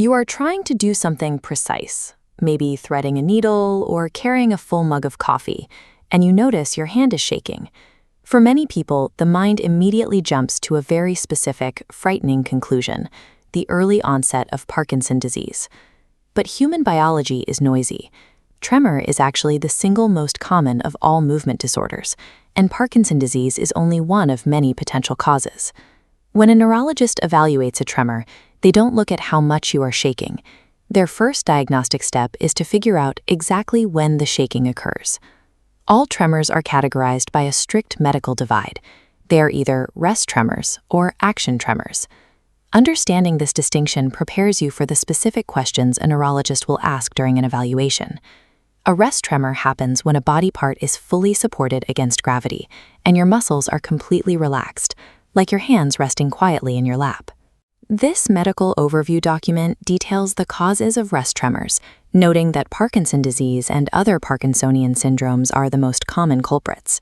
You are trying to do something precise, maybe threading a needle or carrying a full mug of coffee, and you notice your hand is shaking. For many people, the mind immediately jumps to a very specific, frightening conclusion: the early onset of Parkinson's disease. But human biology is noisy. Tremor is actually the single most common of all movement disorders, and Parkinson's disease is only one of many potential causes. When a neurologist evaluates a tremor, they don't look at how much you are shaking. Their first diagnostic step is to figure out exactly when the shaking occurs. All tremors are categorized by a strict medical divide. They are either rest tremors or action tremors. Understanding this distinction prepares you for the specific questions a neurologist will ask during an evaluation. A rest tremor happens when a body part is fully supported against gravity, and your muscles are completely relaxed, like your hands resting quietly in your lap. This medical overview document details the causes of rest tremors, noting that Parkinson's disease and other Parkinsonian syndromes are the most common culprits.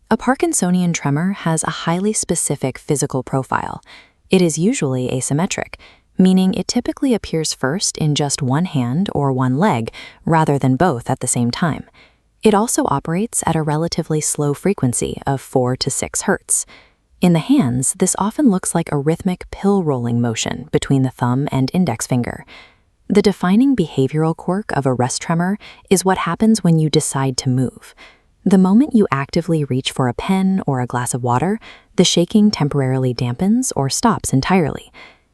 A Parkinsonian tremor has a highly specific physical profile. It is usually asymmetric, meaning it typically appears first in just one hand or one leg, rather than both at the same time. It also operates at a relatively slow frequency of 4 to 6 Hz. In the hands, this often looks like a rhythmic pill-rolling motion between the thumb and index finger. The defining behavioral quirk of a rest tremor is what happens when you decide to move. The moment you actively reach for a pen or a glass of water, the shaking temporarily dampens or stops entirely.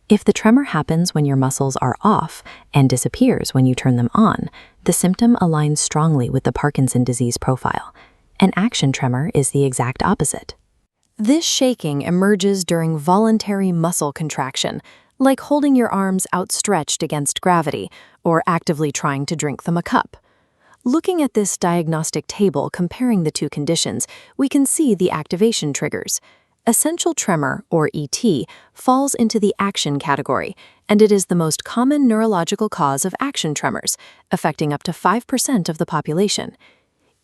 If the tremor happens when your muscles are off and disappears when you turn them on, the symptom aligns strongly with the Parkinson's disease profile. An action tremor is the exact opposite. This shaking emerges during voluntary muscle contraction, like holding your arms outstretched against gravity or actively trying to drink from a cup. Looking at this diagnostic table comparing the two conditions, we can see the activation triggers. Essential tremor, or ET, falls into the action category, and it is the most common neurological cause of action tremors, affecting up to 5% of the population.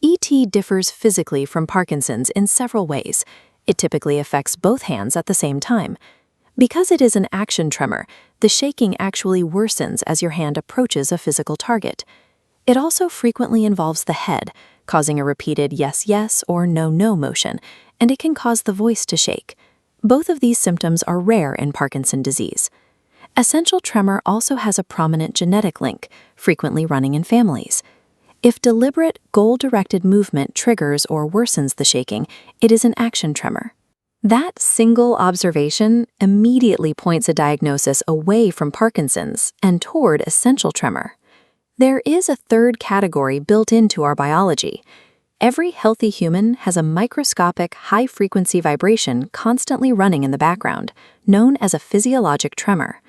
ET differs physically from Parkinson's in several ways. It typically affects both hands at the same time. Because it is an action tremor, the shaking actually worsens as your hand approaches a physical target. It also frequently involves the head, causing a repeated yes-yes or no-no motion, and it can cause the voice to shake. Both of these symptoms are rare in Parkinson's disease. Essential tremor also has a prominent genetic link, frequently running in families. If deliberate, goal-directed movement triggers or worsens the shaking, it is an action tremor. That single observation immediately points a diagnosis away from Parkinson's and toward essential tremor. There is a third category built into our biology. Every healthy human has a microscopic, high-frequency vibration constantly running in the background, known as a physiologic tremor.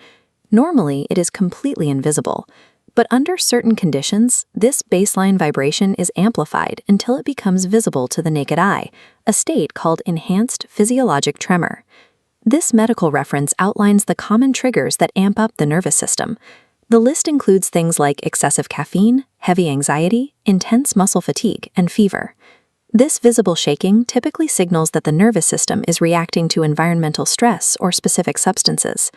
Normally, it is completely invisible. But under certain conditions, this baseline vibration is amplified until it becomes visible to the naked eye, a state called enhanced physiologic tremor. This medical reference outlines the common triggers that amp up the nervous system. The list includes things like excessive caffeine, heavy anxiety, intense muscle fatigue, and fever. This visible shaking typically signals that the nervous system is reacting to environmental stress or specific substances.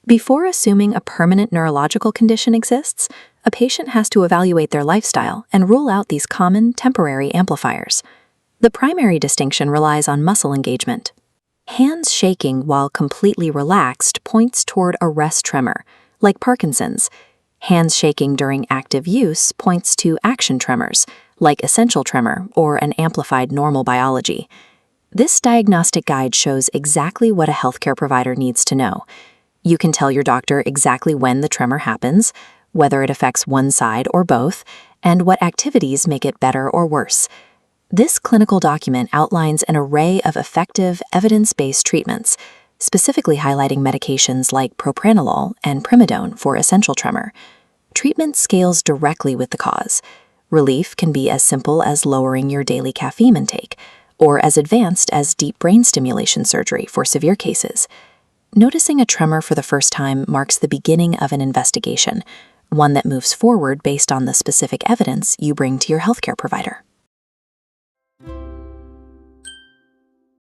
Before assuming a permanent neurological condition exists, a patient has to evaluate their lifestyle and rule out these common, temporary amplifiers. The primary distinction relies on muscle engagement. Hands shaking while completely relaxed points toward a rest tremor, like Parkinson's. Hands shaking during active use points to action tremors, like essential tremor or an amplified normal biology. This diagnostic guide shows exactly what a healthcare provider needs to know. You can tell your doctor exactly when the tremor happens, whether it affects one side or both, and what activities make it better or worse. This clinical document outlines an array of effective, evidence-based treatments, specifically highlighting medications like propranolol and primidone for essential tremor. Treatment scales directly with the cause. Relief can be as simple as lowering your daily caffeine intake, or as advanced as deep brain stimulation surgery for severe cases. Noticing a tremor for the first time marks the beginning of an investigation, one that moves forward based on the specific evidence you bring to your healthcare provider.